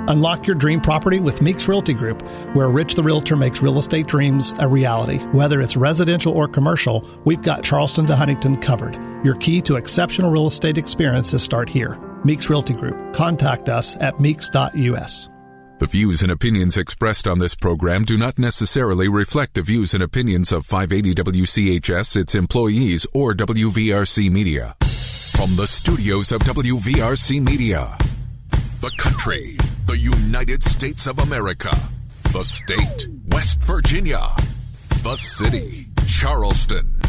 Unlock your dream property with Meeks Realty Group, where Rich the Realtor makes real estate dreams a reality. Whether it's residential or commercial, we've got Charleston to Huntington covered. Your key to exceptional real estate experiences start here. Meeks Realty Group. Contact us at meeks.us. The views and opinions expressed on this program do not necessarily reflect the views and opinions of 580 WCHS, its employees, or WVRC Media. From the studios of WVRC Media, the country, the United States of America, the state, West Virginia, the city, Charleston.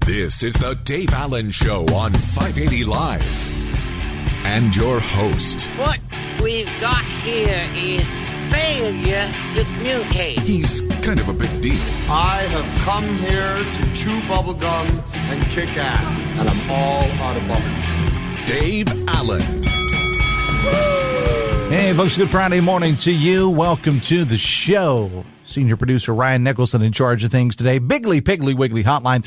This is the Dave Allen Show on 580 Live. And your host. What we've got here is failure to communicate. He's kind of a big deal. I have come here to chew bubblegum and kick ass, and I'm all out of bubblegum. Dave Allen. Hey, folks, good Friday morning to you. Welcome to the show. Senior producer Ryan Nicholson in charge of things today. Bigly, Piggly, Wiggly hotline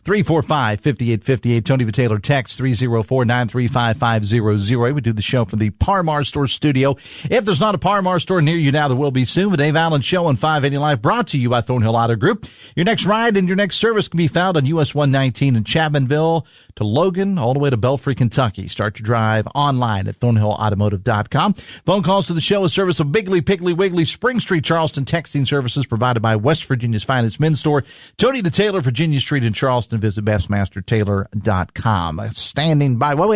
304-345-5858. Tony Taylor text 304-935-500. We do the show from the Par-Mar Store studio. If there's not a Par-Mar store near you now, there will be soon. The Dave Allen Show on 580 Live, brought to you by Thornhill Auto Group. Your next ride and your next service can be found on US 119 in Chapmanville to Logan, all the way to Belfry, Kentucky. Start your drive online at thornhillautomotive.com. Phone calls to the show, a service of Bigly, Piggly, Wiggly, Spring Street, Charleston. Texting services provided by West Virginia's finest men's store, Tony the Taylor, Virginia Street in Charleston. Visit BestmasterTaylor.com. Standing by. Well,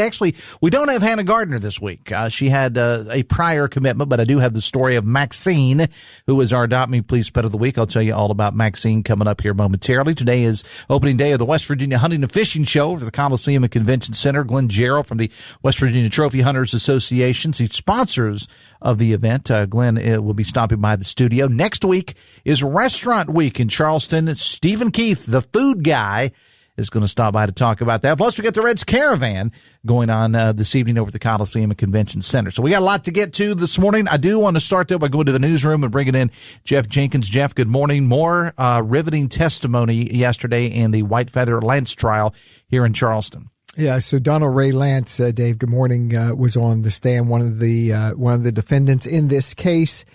we don't have Hannah Gardner this week. She had a prior commitment, but I do have the story of Maxine, who is our Adopt Me Please Pet of the Week. I'll tell you all about Maxine coming up here momentarily. Today is opening day of the West Virginia Hunting and Fishing Show over the Coliseum and Convention Center. Glen, Jarrell from the West Virginia Trophy Hunters Association, the sponsors of the event. Glenn will be stopping by the studio. Next week is Restaurant Week in Charleston. Stephen Keith, the food guy, is going to stop by to talk about that. Plus, we got the Reds Caravan going on this evening over at the Coliseum and Convention Center. So we got a lot to get to this morning. I do want to start, though, by going to the newsroom and bringing in Jeff Jenkins. Jeff, good morning. More riveting testimony yesterday in the White Feather Lance trial here in Charleston. Yeah, so Donald Ray Lance, Dave, good morning, was on the stand, one of the defendants in this case,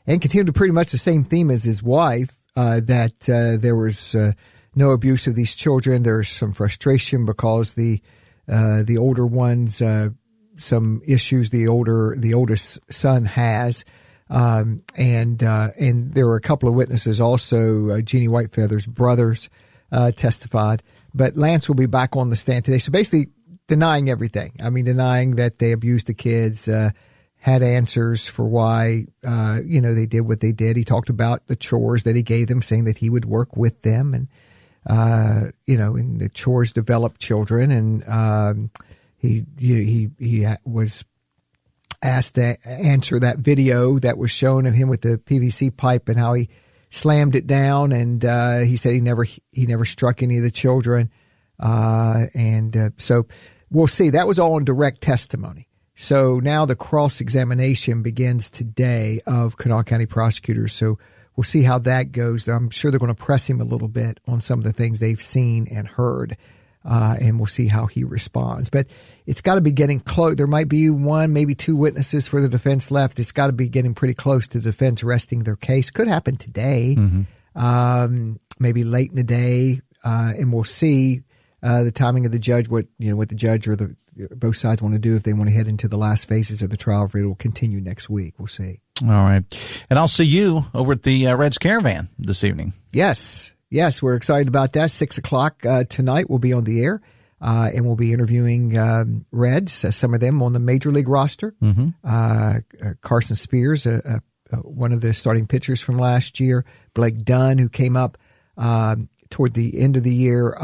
and continued to pretty much the same theme as his wife, that there was no abuse of these children. There's some frustration because the older ones, some issues the oldest son has, and there were a couple of witnesses also. Jeannie Whitefeather's brothers testified. But Lance will be back on the stand today. So basically denying everything. I mean, denying that they abused the kids, had answers for why, they did what they did. He talked about the chores that he gave them, saying that he would work with them. And, and the chores develop children. And he was asked to answer that video that was shown of him with the PVC pipe and how he slammed it down, and he said he never struck any of the children, so we'll see. That was all in direct testimony. So now the cross-examination begins today of Kanawha County prosecutors. So we'll see how that goes. I'm sure they're going to press him a little bit on some of the things they've seen and heard, and we'll see how he responds. But it's got to be getting close. There might be one, maybe two witnesses for the defense left. It's got to be getting pretty close to the defense resting their case. Could happen today, maybe late in the day, and we'll see the timing of the judge, what the judge or both sides want to do, if they want to head into the last phases of the trial, if it will continue next week. We'll see. All right. And I'll see you over at the Reds Caravan this evening. Yes, we're excited about that. 6:00 tonight we'll be on the air, and we'll be interviewing Reds, some of them on the Major League roster. Carson Spears, one of the starting pitchers from last year. Blake Dunn, who came up toward the end of the year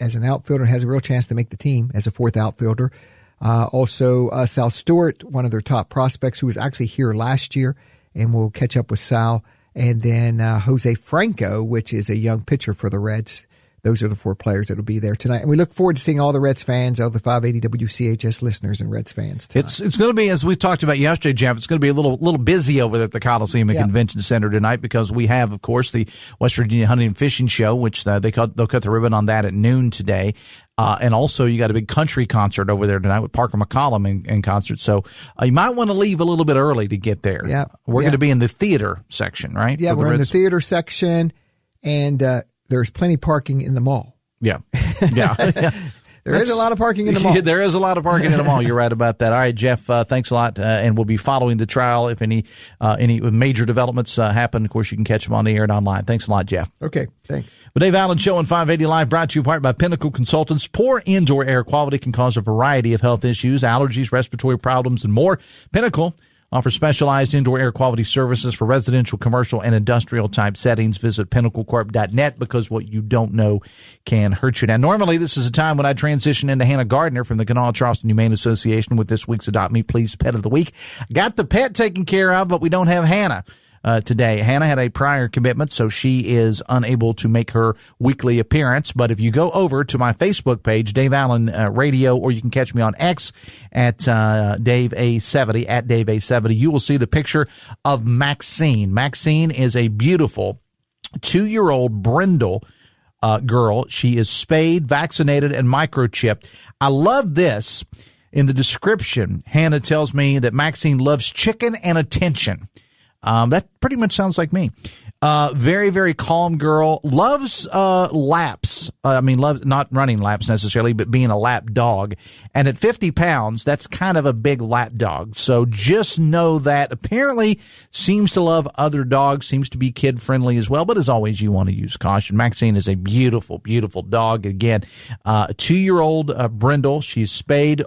as an outfielder, has a real chance to make the team as a fourth outfielder. Also, Sal Stewart, one of their top prospects, who was actually here last year, and we'll catch up with Sal. And then Jose Franco, which is a young pitcher for the Reds. Those are the four players that will be there tonight. And we look forward to seeing all the Reds fans, all the 580 WCHS listeners and Reds fans tonight. It's going to be, as we talked about yesterday, Jeff, it's going to be a little busy over there at the Coliseum and Convention Center tonight, because we have, of course, the West Virginia Hunting and Fishing Show, which they'll cut the ribbon on that at noon today. And also, you got a big country concert over there tonight with Parker McCollum in concert. So you might want to leave a little bit early to get there. Yeah. We're going to be in the theater section, right? Yeah, we're in the theater section, and there's plenty of parking in the mall. Yeah. Yeah. There is a lot of parking in the mall. There is a lot of parking in the mall. You're right about that. All right, Jeff, thanks a lot. And we'll be following the trial. If any major developments happen, of course, you can catch them on the air and online. Thanks a lot, Jeff. Okay, thanks. The Dave Allen Show on 580 Live brought to you in part by Pinnacle Consultants. Poor indoor air quality can cause a variety of health issues, allergies, respiratory problems, and more. Pinnacle offers specialized indoor air quality services for residential, commercial, and industrial type settings. Visit pinnaclecorp.net because what you don't know can hurt you. Now, normally this is a time when I transition into Hannah Gardner from the Kanawha Charleston Humane Association with this week's Adopt Me Please Pet of the Week. Got the pet taken care of, but we don't have Hannah today. Hannah had a prior commitment, so she is unable to make her weekly appearance. But if you go over to my Facebook page, Dave Allen Radio, or you can catch me on X at Dave A70, at Dave A70, you will see the picture of Maxine. Maxine is a beautiful 2-year-old brindle girl. She is spayed, vaccinated, and microchipped. I love this. In the description, Hannah tells me that Maxine loves chicken and attention. That pretty much sounds like me. Very, very calm girl. Loves laps. Loves not running laps necessarily, but being a lap dog. And at 50 pounds, that's kind of a big lap dog. So just know that. Apparently seems to love other dogs, seems to be kid friendly as well. But as always, you want to use caution. Maxine is a beautiful, beautiful dog. Again, 2-year-old brindle. She's spayed.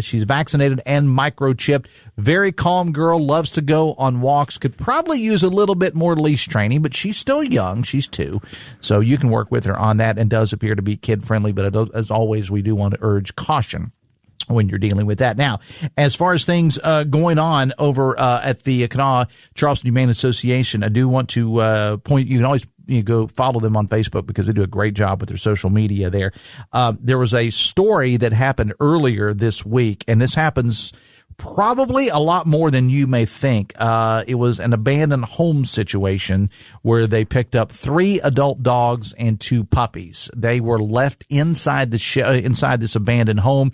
She's vaccinated and microchipped. Very calm girl. Loves to go on walks. Could probably use a little bit more leash training, but she's still young. She's 2. So you can work with her on that, and does appear to be kid friendly. But as always, we do want to urge caution when you're dealing with that. Now, as far as things going on over at the Kanawha Charleston Humane Association, I do want to point, you can always go follow them on Facebook because they do a great job with their social media there. There was a story that happened earlier this week, and this happens probably a lot more than you may think. It was an abandoned home situation where they picked up 3 adult dogs and 2 puppies. They were left inside inside this abandoned home,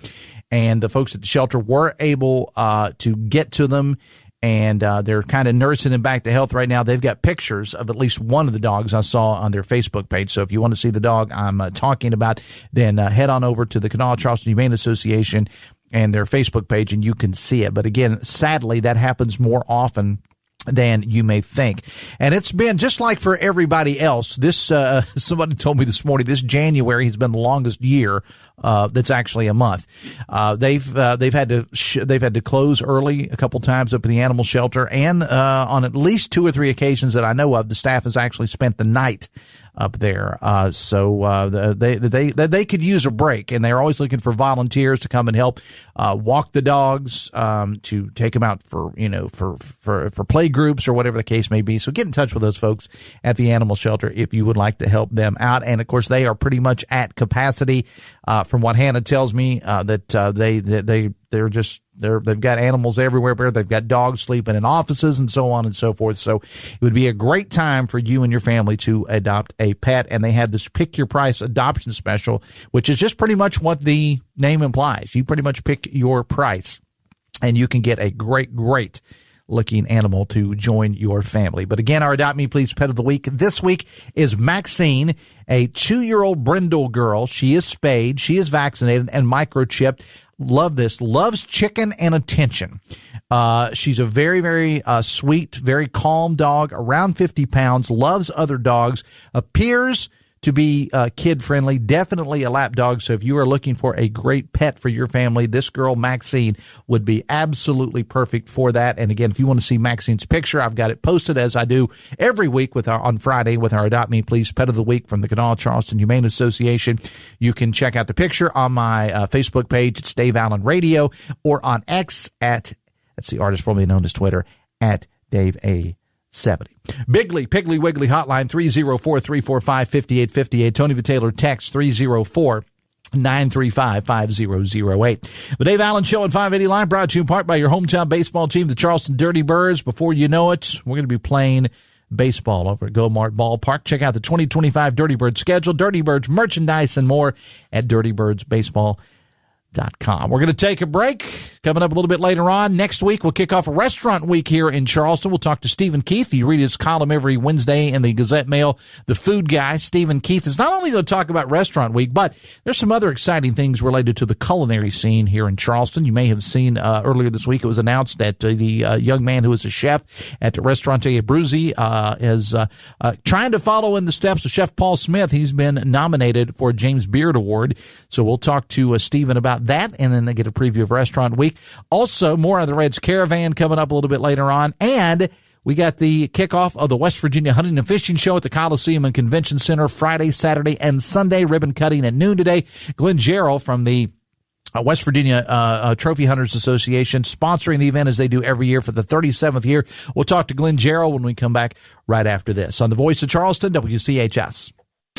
and the folks at the shelter were able to get to them. And they're kind of nursing them back to health right now. They've got pictures of at least one of the dogs I saw on their Facebook page. So if you want to see the dog I'm talking about, then head on over to the Kanawha Charleston Humane Association and their Facebook page, and you can see it. But again, sadly, that happens more often than you may think. And it's been just like for everybody else. This, somebody told me this morning, this January has been the longest year. That's actually a month. They've had to close early a couple times up in the animal shelter, and on at least 2 or 3 occasions that I know of, the staff has actually spent the night up there. So they could use a break, and they're always looking for volunteers to come and help walk the dogs, to take them out for play groups or whatever the case may be. So get in touch with those folks at the animal shelter if you would like to help them out. And of course, they are pretty much at capacity. From what Hannah tells me, they've got animals everywhere. They've got dogs sleeping in offices and so on and so forth. So it would be a great time for you and your family to adopt a pet. And they have this pick your price adoption special, which is just pretty much what the name implies. You pretty much pick your price, and you can get a great looking animal to join your family. But again, our Adopt Me Please Pet of the Week this week is Maxine, a 2-year-old brindle girl. She is spayed, she is vaccinated, and microchipped. Love this. Loves chicken and attention. She's a very, very sweet, very calm dog, around 50 pounds, loves other dogs, appears to be kid-friendly, definitely a lap dog. So if you are looking for a great pet for your family, this girl, Maxine, would be absolutely perfect for that. And again, if you want to see Maxine's picture, I've got it posted, as I do every week on Friday with our Adopt Me Please Pet of the Week from the Kanawha Charleston Humane Association. You can check out the picture on my Facebook page. It's Dave Allen Radio, or on X that's the artist formerly known as Twitter, at Dave A. 70. Bigley, Piggly Wiggly hotline 304-345-5858. Tony Taylor text 304-935-5008. The Dave Allen Show at 580 Live brought to you in part by your hometown baseball team, the Charleston Dirty Birds. Before you know it, we're going to be playing baseball over at Go-Mart Ballpark. Check out the 2025 Dirty Birds schedule, Dirty Birds merchandise, and more at dirtybirdsbaseball.com. We're going to take a break. Coming up a little bit later on, next week, we'll kick off a restaurant week here in Charleston. We'll talk to Stephen Keith. You read his column every Wednesday in the Gazette-Mail, The Food Guy. Stephen Keith is not only going to talk about restaurant week, but there's some other exciting things related to the culinary scene here in Charleston. You may have seen earlier this week, it was announced that the young man who is a chef at the Restaurante Abruzzi is trying to follow in the steps of Chef Paul Smith. He's been nominated for a James Beard Award. So we'll talk to Stephen about that, and then they get a preview of Restaurant Week. Also, more of the Reds Caravan coming up a little bit later on, and we got the kickoff of the West Virginia Hunting and Fishing Show at the Coliseum and Convention Center Friday, Saturday, and Sunday. Ribbon cutting at noon today. Glen, Jarrell from the West Virginia Trophy Hunters Association sponsoring the event as they do every year for the 37th year. We'll talk to Glen Jarrell when we come back right after this on the Voice of Charleston, WCHS.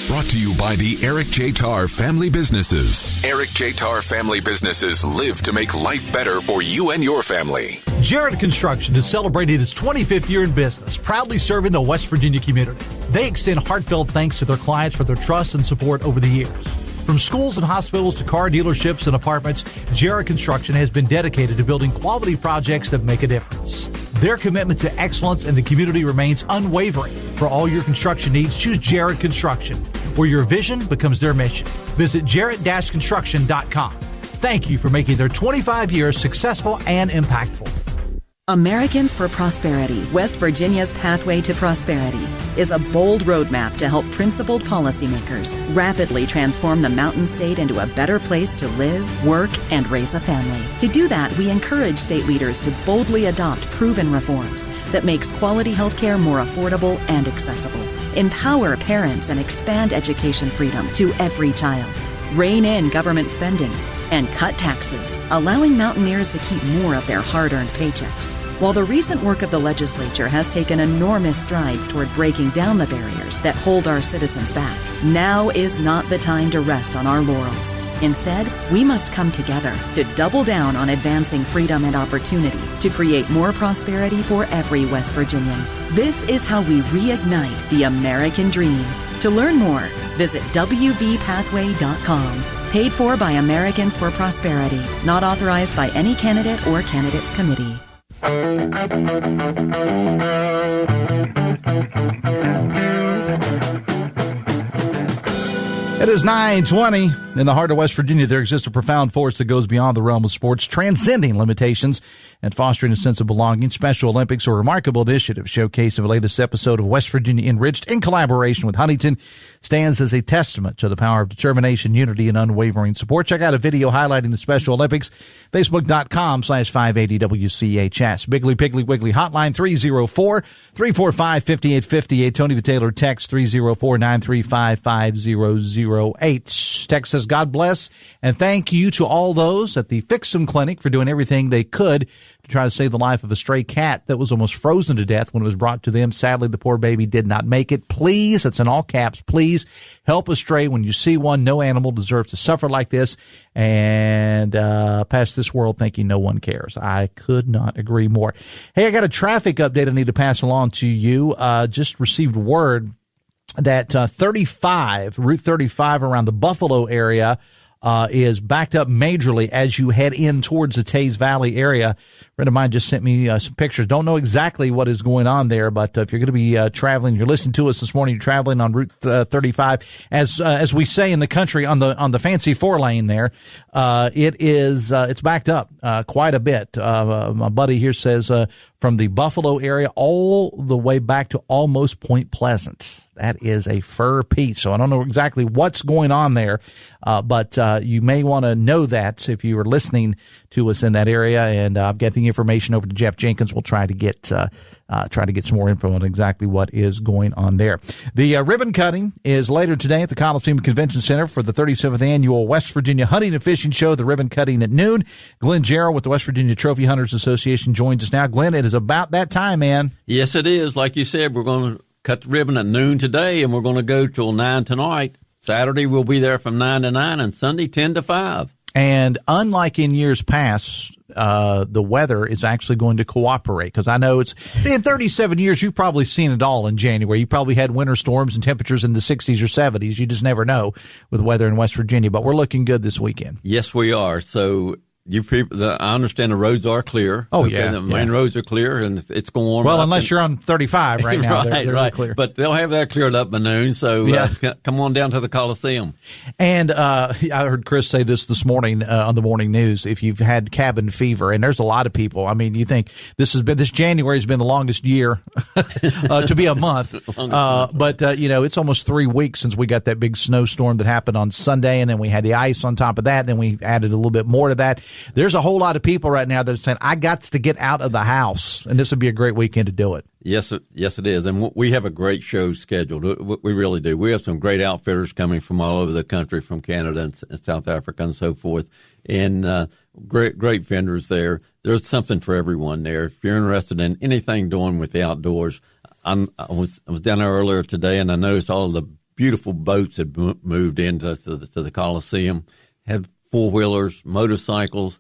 Brought to you by the Eric J. Tarr Family Businesses. Eric J. Tarr Family Businesses live to make life better for you and your family. Jarrett Construction is celebrating its 25th year in business, proudly serving the West Virginia community. They extend heartfelt thanks to their clients for their trust and support over the years. From schools and hospitals to car dealerships and apartments, Jarrett Construction has been dedicated to building quality projects that make a difference. Their commitment to excellence in the community remains unwavering. For all your construction needs, choose Jarrett Construction, where your vision becomes their mission. Visit jarrett-construction.com. Thank you for making their 25 years successful and impactful. Americans for Prosperity, West Virginia's Pathway to Prosperity, is a bold roadmap to help principled policymakers rapidly transform the Mountain State into a better place to live, work, and raise a family. To do that, we encourage state leaders to boldly adopt proven reforms that makes quality health care more affordable and accessible, empower parents, and expand education freedom to every child, rein in government spending, and cut taxes, allowing Mountaineers to keep more of their hard-earned paychecks. While the recent work of the legislature has taken enormous strides toward breaking down the barriers that hold our citizens back, now is not the time to rest on our laurels. Instead, we must come together to double down on advancing freedom and opportunity to create more prosperity for every West Virginian. This is how we reignite the American dream. To learn more, visit wvpathway.com. Paid for by Americans for Prosperity. Not authorized by any candidate or candidates committee. It is 9:20. In the heart of West Virginia, there exists a profound force that goes beyond the realm of sports, transcending limitations and fostering a sense of belonging. Special Olympics, a remarkable initiative showcasing the latest episode of West Virginia Enriched in collaboration with Huntington, stands as a testament to the power of determination, unity, and unwavering support. Check out a video highlighting the Special Olympics, facebook.com/580WCHS. Biggly Piggly Wiggly hotline 304-345-5858. Tony the Taylor text 304-935-5008. Text says, God bless and thank you to all those at the Fix 'em Clinic for doing everything they could to try to save the life of a stray cat that was almost frozen to death when it was brought to them. Sadly, the poor baby did not make it. Please, it's in all caps, please help a stray when you see one. No animal deserves to suffer like this and pass this world thinking no one cares. I could not agree more. Hey, I got a traffic update I need to pass along to you. Just received word that Route 35 around the Buffalo area is backed up majorly as you head in towards the Taze Valley area. A friend of mine just sent me some pictures. Don't know exactly what is going on there, but if you're going to be traveling, you're listening to us this morning, you're traveling on Route 35, as we say in the country, on the fancy 4-lane there, it's backed up quite a bit. My buddy here says from the Buffalo area all the way back to almost Point Pleasant. That is a fur piece. So I don't know exactly what's going on there, but you may want to know that if you are listening to us in that area. And I've got the information over to Jeff Jenkins. We'll try to get some more info on exactly what is going on there. The ribbon cutting is later today at the Coliseum Convention Center for the 37th annual West Virginia Hunting and Fishing Show. The ribbon cutting at noon. Glen Jarrell with the West Virginia Trophy Hunters Association joins us now. Glen, it is about that time, man. Yes, it is. Like you said, we're going to cut the ribbon at noon today, and we're going to go till 9 tonight. Saturday, we'll be there from 9 to 9, and Sunday, 10 to 5. And unlike in years past, the weather is actually going to cooperate, because I know it's in 37 years, you've probably seen it all in January. You probably had winter storms and temperatures in the 60s or 70s. You just never know with weather in West Virginia, but we're looking good this weekend. Yes, we are. So you people, I understand the roads are clear. Oh, okay, yeah. the main roads are clear, and it's going warm. Well, unless you're on 35 right now. Right, they're right. Clear. But they'll have that cleared up by noon, so come on down to the Coliseum. And I heard Chris say this morning on the morning news, if you've had cabin fever, and there's a lot of people. I mean, you think this January has been the longest year to be a month. But it's almost 3 weeks since we got that big snowstorm that happened on Sunday, and then we had the ice on top of that, and then we added a little bit more to that. There's a whole lot of people right now that are saying, I got to get out of the house, and this would be a great weekend to do it. Yes, it is. And we have a great show scheduled. We really do. We have some great outfitters coming from all over the country, from Canada and South Africa and so forth, and great vendors there. There's something for everyone there. If you're interested in anything doing with the outdoors, I was down there earlier today, and I noticed all of the beautiful boats had moved into the Coliseum, had four-wheelers, motorcycles.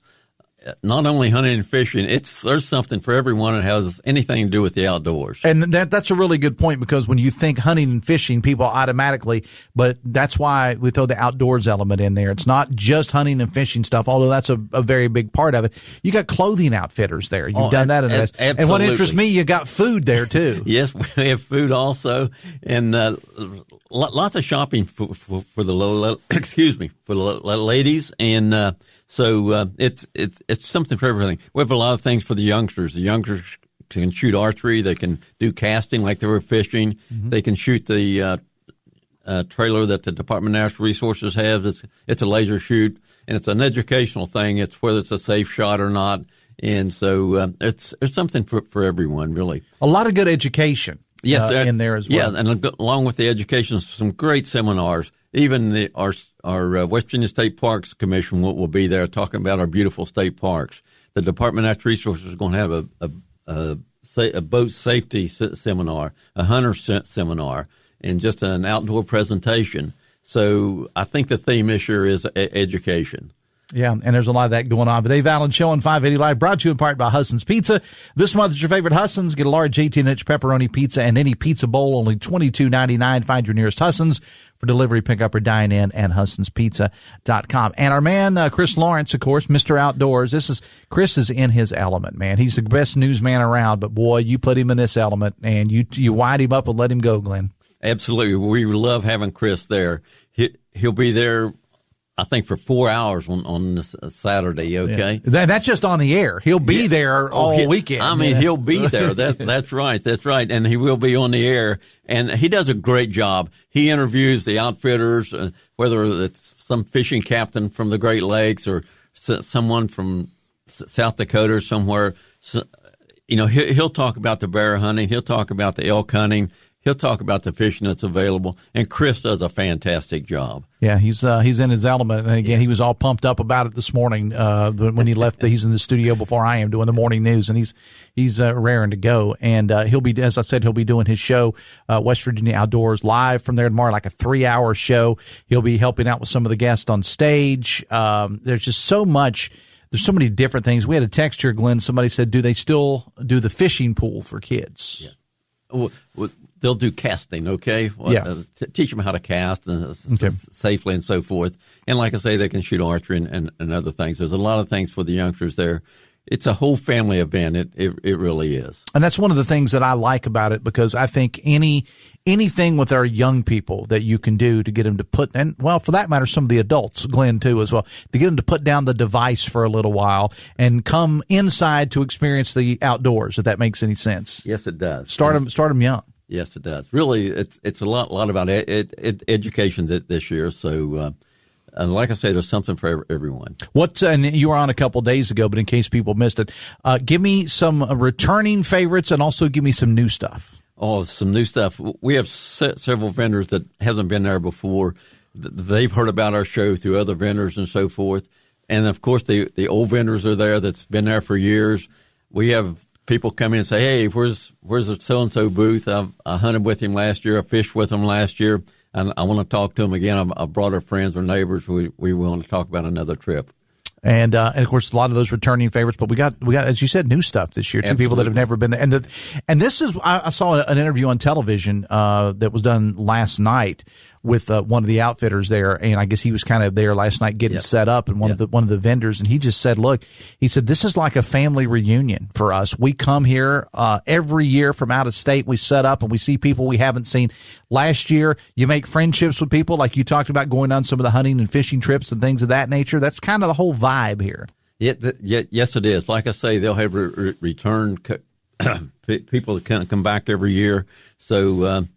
Not only hunting and fishing, there's something for everyone that has anything to do with the outdoors. And that's a really good point, because when you think hunting and fishing, people automatically, but that's why we throw the outdoors element in there. It's not just hunting and fishing stuff, although that's a very big part of it. You got clothing outfitters there. You've done that. And what interests me, you got food there too. Yes, we have food also, and lots of shopping for the ladies, and so it's something for everything. We have a lot of things for the youngsters. The youngsters can shoot archery. They can do casting like they were fishing. Mm-hmm. They can shoot the trailer that the Department of Natural Resources has. It's a laser shoot, and it's an educational thing. It's whether it's a safe shot or not. And so it's something for everyone, really. A lot of good education in there as well. Yeah, and along with the education, some great seminars. Even our West Virginia State Parks Commission will be there talking about our beautiful state parks. The Department of Natural Resources is going to have a boat safety seminar, a hunter seminar, and just an outdoor presentation. So I think the theme this year is education. Yeah, and there's a lot of that going on. But Dave Allen Show on 580 Live, brought to you in part by Husson's Pizza. This month is your favorite Husson's. Get a large 18-inch pepperoni pizza and any pizza bowl, only $22.99. Find your nearest Husson's for delivery, pickup, or dine-in, and HussonsPizza.com. And our man, Chris Lawrence, of course, Mr. Outdoors. Chris is in his element, man. He's the best newsman around, but boy, you put him in this element, and you wind him up and let him go, Glenn. Absolutely. We love having Chris there. He'll be there, I think, for 4 hours on this Saturday, okay? Yeah. That's just on the air. He'll be there all weekend. I mean, he'll be there. That's right. That's right. And he will be on the air. And he does a great job. He interviews the outfitters, whether it's some fishing captain from the Great Lakes or someone from South Dakota or somewhere. So, he'll talk about the bear hunting. He'll talk about the elk hunting. He'll talk about the fishing that's available, and Chris does a fantastic job. Yeah, he's in his element, and again, he was all pumped up about it this morning when he left. He's in the studio before I am doing the morning news, and he's raring to go. And he'll be, as I said, he'll be doing his show, West Virginia Outdoors, live from there tomorrow, like a 3-hour show. He'll be helping out with some of the guests on stage. There's just so much. There's so many different things. We had a text here, Glenn. Somebody said, do they still do the fishing pool for kids? Yeah. Well, they'll do casting, okay? Teach them how to cast safely and so forth. And like I say, they can shoot archery and other things. There's a lot of things for the youngsters there. It's a whole family event. It really is. And that's one of the things that I like about it, because I think anything with our young people that you can do to get them to put, and well, for that matter, some of the adults, Glenn too as well, to get them to put down the device for a little while and come inside to experience the outdoors, if that makes any sense. Yes, it does. Start them young. Yes, it does. Really, it's a lot about education this year. So, and like I say, there's something for everyone. And you were on a couple days ago, but in case people missed it, give me some returning favorites and also give me some new stuff. Oh, some new stuff. We have several vendors that hasn't been there before. They've heard about our show through other vendors and so forth. And, of course, the old vendors are there that's been there for years. We have people come in and say, hey, where's the so-and-so booth? I hunted with him last year. I fished with him last year. And I want to talk to him again. I brought our friends or neighbors. We want to talk about another trip. And of course, a lot of those returning favorites, but we got, as you said, new stuff this year. Two people that have never been there. And this is, I saw an interview on television, that was done last night with, one of the outfitters there. And I guess he was kind of there last night getting set up, and one of the vendors. And he just said, look, he said, this is like a family reunion for us. We come here, every year from out of state. We set up and we see people we haven't seen. Last year, you make friendships with people, like you talked about going on some of the hunting and fishing trips and things of that nature. That's kind of the whole vibe here. Yes, it is. Like I say, they'll have return people that kind of come back every year. So,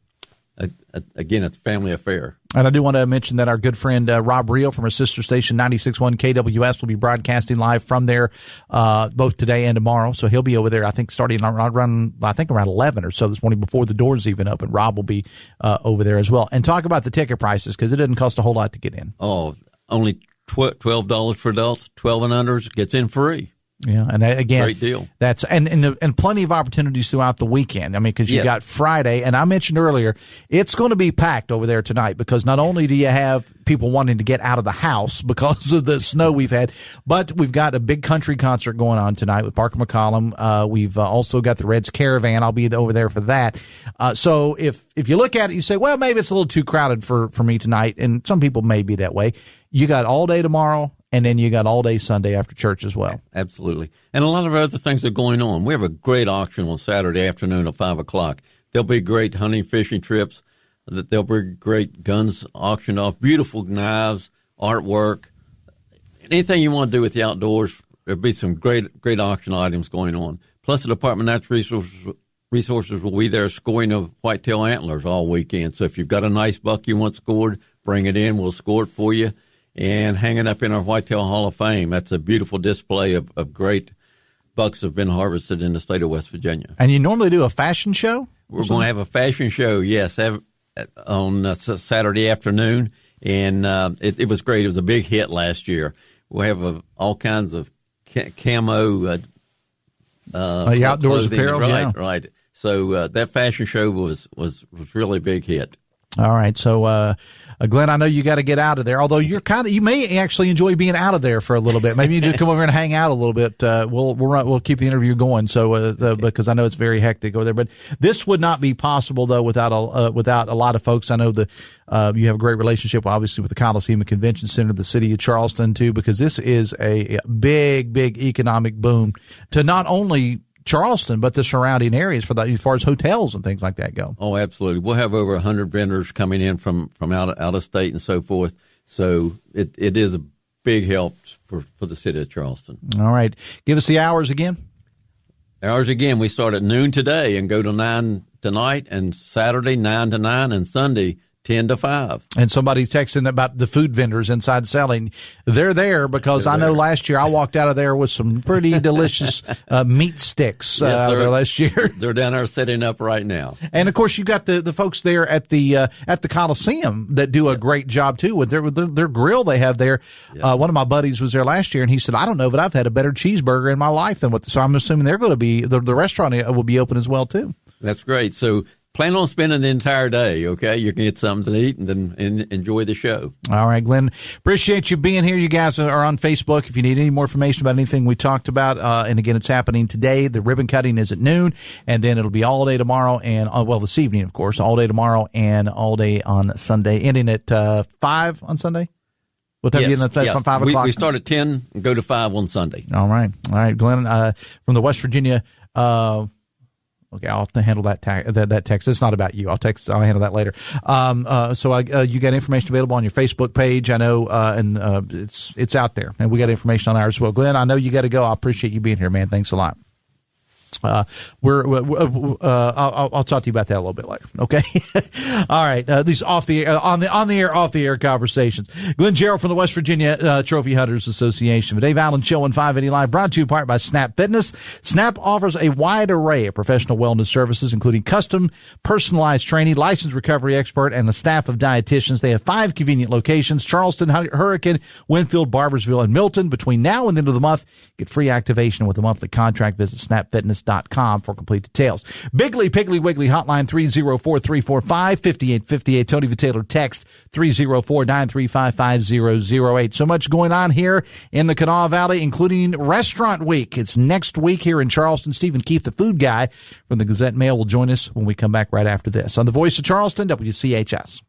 again, it's a family affair. And I do want to mention that our good friend Rob Reel from our sister station 96.1 KWS will be broadcasting live from there both today and tomorrow. So he'll be over there, I think, starting around 11 or so this morning before the doors even open. Rob will be over there as well. And talk about the ticket prices, because it doesn't cost a whole lot to get in. Oh, only $12 for adults, 12 and unders gets in free. Yeah, and again, great deal. That's and plenty of opportunities throughout the weekend. I mean, because you got Friday, and I mentioned earlier, it's going to be packed over there tonight, because not only do you have people wanting to get out of the house because of the snow we've had, but we've got a big country concert going on tonight with Parker McCollum. We've also got the Reds Caravan. I'll be over there for that. So if you look at it, you say, well, maybe it's a little too crowded for me tonight, and some people may be that way. You got all day tomorrow, and then you got all day Sunday after church as well. Absolutely. And a lot of other things are going on. We have a great auction on Saturday afternoon at 5 o'clock. There'll be great hunting, fishing trips. There'll be great guns auctioned off, beautiful knives, artwork. Anything you want to do with the outdoors, there'll be some great auction items going on. Plus, the Department of Natural Resources will be there scoring of whitetail antlers all weekend. So if you've got a nice buck you want scored, bring it in. We'll score it for you. And hanging up in our Whitetail Hall of Fame. That's a beautiful display of great bucks that have been harvested in the state of West Virginia. And you normally do a fashion show? We're going to have a fashion show, yes, on Saturday afternoon. And it was great. It was a big hit last year. We have all kinds of camo outdoors apparel. Right. So that fashion show was really a big hit. All right. So, Glenn, I know you got to get out of there, although you may actually enjoy being out of there for a little bit. Maybe you just come over and hang out a little bit. We'll keep the interview going. So, because I know it's very hectic over there, but this would not be possible though without a lot of folks. I know you have a great relationship, obviously, with the Coliseum and Convention Center, the city of Charleston too, because this is a big economic boom to not only Charleston, but the surrounding areas as far as hotels and things like that go. Oh, absolutely. We'll have over 100 vendors coming in from out of state and so forth. So it is a big help for the city of Charleston. All right. Give us the hours again. Hours again, we start at noon today and go to 9 tonight, and Saturday 9 to 9, and Sunday 10 to 5. And somebody texting about the food vendors inside selling. They're there because I know last year I walked out of there with some pretty delicious meat sticks there last year. They're down there setting up right now. And of course you got the folks there at the Coliseum that do a great job too with their grill they have there. Yeah. One of my buddies was there last year and he said, I don't know, but I've had a better cheeseburger in my life than so I'm assuming they're going to be the restaurant will be open as well too. That's great. So plan on spending the entire day, okay? You can get something to eat and then enjoy the show. All right, Glenn. Appreciate you being here. You guys are on Facebook if you need any more information about anything we talked about. And again, it's happening today. The ribbon cutting is at noon, and then it'll be all day tomorrow and, this evening, of course, all day tomorrow and all day on Sunday, ending at 5 on Sunday? What time you get from 5 o'clock? We start at 10 and go to 5 on Sunday. All right, Glenn, from the West Virginia, okay, I'll have to handle that text. It's not about you. I'll handle that later. So you got information available on your Facebook page. I know, and it's out there, and we got information on ours as well. Glenn, I know you got to go. I appreciate you being here, man. Thanks a lot. I'll talk to you about that a little bit later. Okay. All right. These off the air conversations. Glen Jarrell from the West Virginia Trophy Hunters Association. The Dave Allen Show on 580 Live, brought to you in part by Snap Fitness. Snap offers a wide array of professional wellness services, including custom, personalized training, licensed recovery expert, and a staff of dietitians. They have 5 convenient locations: Charleston, Hurricane, Winfield, Barbersville, and Milton. Between now and the end of the month, get free activation with a monthly contract. Visit snapfitness.com americansforprosperity.com for complete details. Bigley Piggly Wiggly hotline 304-345-5858. Tony Vitaylor text 304-935-5008. So much going on here in the Kanawha Valley, including Restaurant Week. It's next week here in Charleston. Stephen Keefe, the food guy from the Gazette-Mail, will join us when we come back right after this on the Voice of Charleston, WCHS.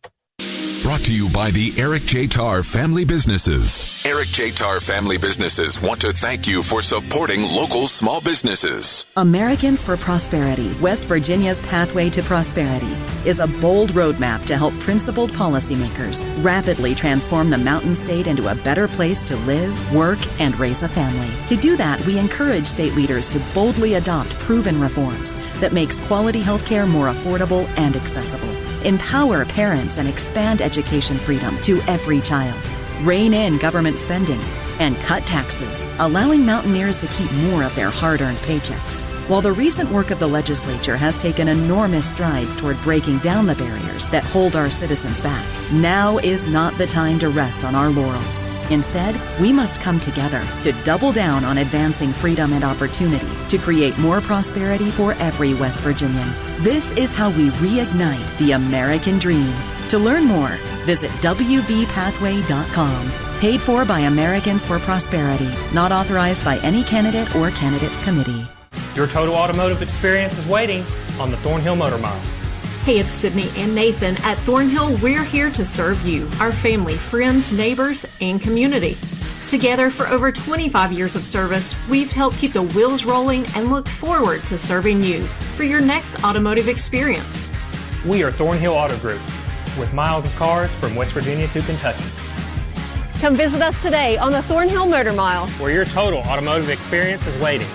Brought to you by the Eric J. Tarr Family Businesses. Eric J. Tarr Family Businesses want to thank you for supporting local small businesses. Americans for Prosperity, West Virginia's Pathway to Prosperity, is a bold roadmap to help principled policymakers rapidly transform the Mountain State into a better place to live, work, and raise a family. To do that, we encourage state leaders to boldly adopt proven reforms that makes quality health care more affordable and accessible. Empower parents and expand education freedom to every child. Rein in government spending and cut taxes, allowing Mountaineers to keep more of their hard-earned paychecks. While the recent work of the legislature has taken enormous strides toward breaking down the barriers that hold our citizens back, now is not the time to rest on our laurels. Instead, we must come together to double down on advancing freedom and opportunity to create more prosperity for every West Virginian. This is how we reignite the American dream. To learn more, visit wvpathway.com. Paid for by Americans for Prosperity. Not authorized by any candidate or candidates committee. Your total automotive experience is waiting on the Thornhill Motor Mile. Hey, it's Sydney and Nathan. At Thornhill, we're here to serve you, our family, friends, neighbors, and community. Together for over 25 years of service, we've helped keep the wheels rolling and look forward to serving you for your next automotive experience. We are Thornhill Auto Group, with miles of cars from West Virginia to Kentucky. Come visit us today on the Thornhill Motor Mile, where your total automotive experience is waiting.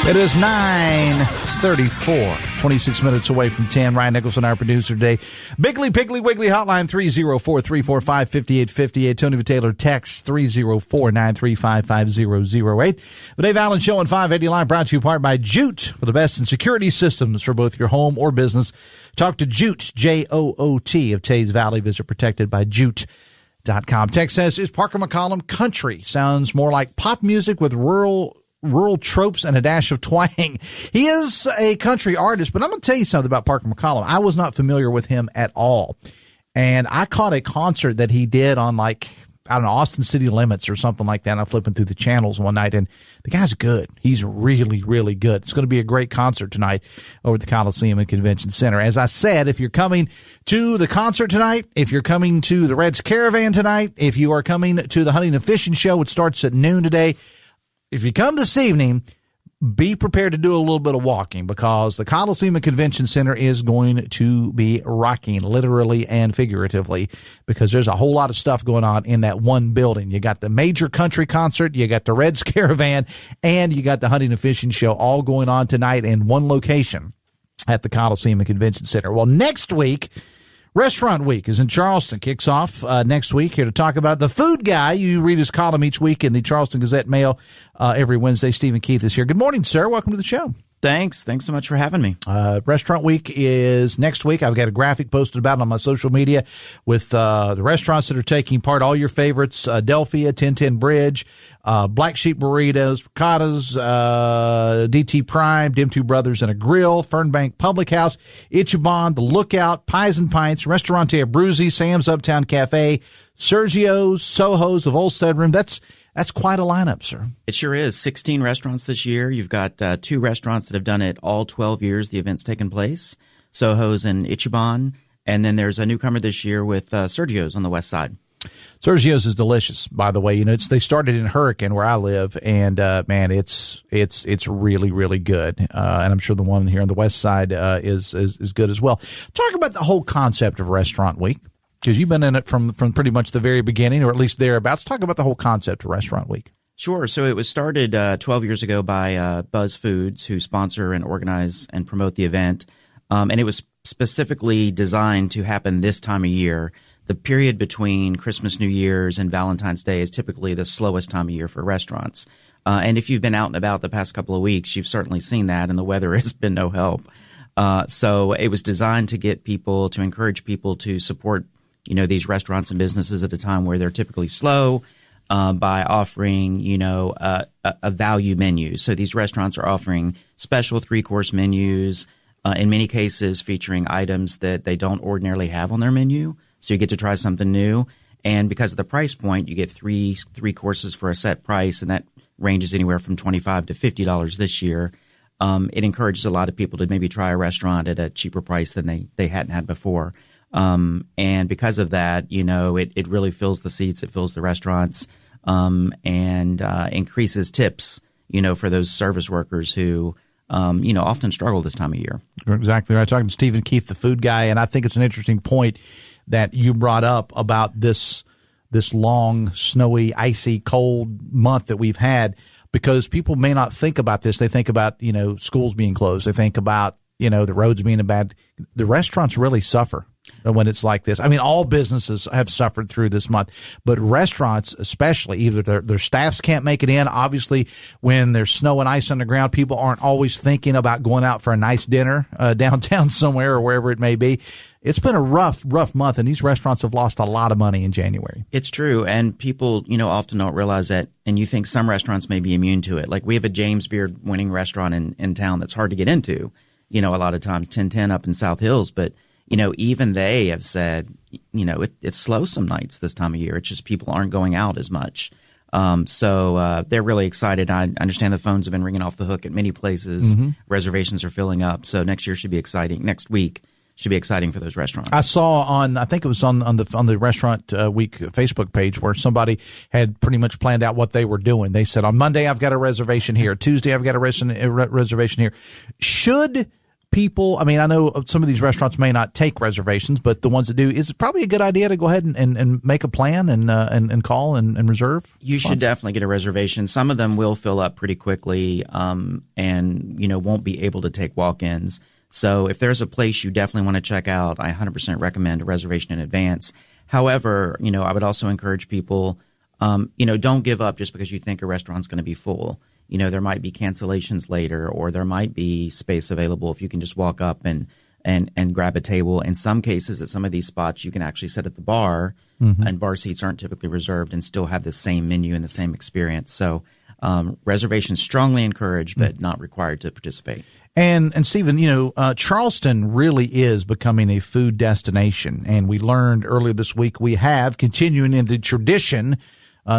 It is 9:34, 26 minutes away from 10. Ryan Nicholson, our producer today. Bigley Piggly Wiggly hotline 304-345-5858. Tony Vitaylor text 304-935-5008. The Dave Allen Show on 580 Live brought to you in part by Jute, for the best in security systems for both your home or business. Talk to Jute, J-O-O-T, of Tays Valley. Visit protectedbyjute.com. Text says, is Parker McCollum country? Sounds more like pop music with rural tropes and a dash of twang. He is a country artist, but I'm going to tell you something about Parker McCollum. I was not familiar with him at all. And I caught a concert that he did on, like, I don't know, Austin City Limits or something like that. And I'm flipping through the channels one night, and the guy's good. He's really, really good. It's going to be a great concert tonight over at the Coliseum and Convention Center. As I said, if you're coming to the concert tonight, if you're coming to the Reds Caravan tonight, if you are coming to the Hunting and Fishing Show, it starts at noon today. If you come this evening, be prepared to do a little bit of walking, because the Coliseum and Convention Center is going to be rocking, literally and figuratively, because there's a whole lot of stuff going on in that one building. You got the major country concert, you got the Reds Caravan, and you got the Hunting and Fishing Show all going on tonight in one location at the Coliseum and Convention Center. Well, next week, Restaurant Week is in Charleston. Kicks off next week. Here to talk about the food guy. You read his column each week in the Charleston Gazette-Mail every Wednesday. Stephen Keefe is here. Good morning, sir. Welcome to the show. Thanks so much for having me. Restaurant Week is next week. I've got a graphic posted about it on my social media with the restaurants that are taking part. All your favorites: Delphia, 1010 Bridge, Black Sheep Burritos, Picatas, DT Prime, Dim Two Brothers and a Grill, Fernbank Public House, Ichiban, The Lookout, Pies and Pints, Restaurante Abruzzi, Sam's Uptown Cafe, Sergio's, Soho's of Old Stud Room. That's quite a lineup, sir. It sure is. 16 restaurants this year. You've got two restaurants that have done it all 12 years the event's taken place, Soho's and Ichiban. And then there's a newcomer this year with Sergio's on the west side. Sergio's is delicious, by the way. You know, they started in Hurricane where I live, and man, it's really, really good. And I'm sure the one here on the west side is good as well. Talk about the whole concept of Restaurant Week, because you've been in it from pretty much the very beginning, or at least thereabouts. Talk about the whole concept of Restaurant Week. Sure. So it was started 12 years ago by Buzz Foods, who sponsor and organize and promote the event. And it was specifically designed to happen this time of year. The period between Christmas, New Year's, and Valentine's Day is typically the slowest time of year for restaurants. And if you've been out and about the past couple of weeks, you've certainly seen that, and the weather has been no help. So it was designed to get people, to encourage people to support these restaurants and businesses at a time where they're typically slow by offering, a value menu. So these restaurants are offering special 3-course menus, in many cases featuring items that they don't ordinarily have on their menu. So you get to try something new. And because of the price point, you get three courses for a set price, and that ranges anywhere from $25 to $50 this year. It encourages a lot of people to maybe try a restaurant at a cheaper price than they hadn't had before. And because of that, it really fills the seats, it fills the restaurants, and increases tips, for those service workers who, often struggle this time of year. You're exactly right. Talking to Stephen Keefe, the food guy, and I think it's an interesting point that you brought up about this long, snowy, icy, cold month that we've had, because people may not think about this. They think about, schools being closed. They think about, the roads being bad. The restaurants really suffer when it's like this. I mean, all businesses have suffered through this month, but restaurants especially, either their staffs can't make it in. Obviously, when there's snow and ice on the ground, people aren't always thinking about going out for a nice dinner downtown somewhere or wherever it may be. It's been a rough month, and these restaurants have lost a lot of money in January. It's true, and people, often don't realize that, and you think some restaurants may be immune to it. Like we have a James Beard winning restaurant in town that's hard to get into, a lot of times, 1010 up in South Hills, but even they have said, it's slow some nights this time of year. It's just people aren't going out as much. So they're really excited. I understand the phones have been ringing off the hook at many places. Mm-hmm. Reservations are filling up. So next year should be exciting. Next week should be exciting for those restaurants. I saw I think it was on the Restaurant Week Facebook page where somebody had pretty much planned out what they were doing. They said, on Monday, I've got a reservation here. Tuesday, I've got a reservation here. Should people, I mean, I know some of these restaurants may not take reservations, but the ones that do, is it probably a good idea to go ahead and make a plan and call and reserve? You should definitely get a reservation. Some of them will fill up pretty quickly and won't be able to take walk-ins. So if there's a place you definitely want to check out, I 100% recommend a reservation in advance. However, I would also encourage people, don't give up just because you think a restaurant's going to be full. There might be cancellations later, or there might be space available if you can just walk up and grab a table. In some cases, at some of these spots, you can actually sit at the bar, mm-hmm. and bar seats aren't typically reserved, and still have the same menu and the same experience. So reservations strongly encouraged, but not required to participate. And Stephen, Charleston really is becoming a food destination. And we learned earlier this week continuing in the tradition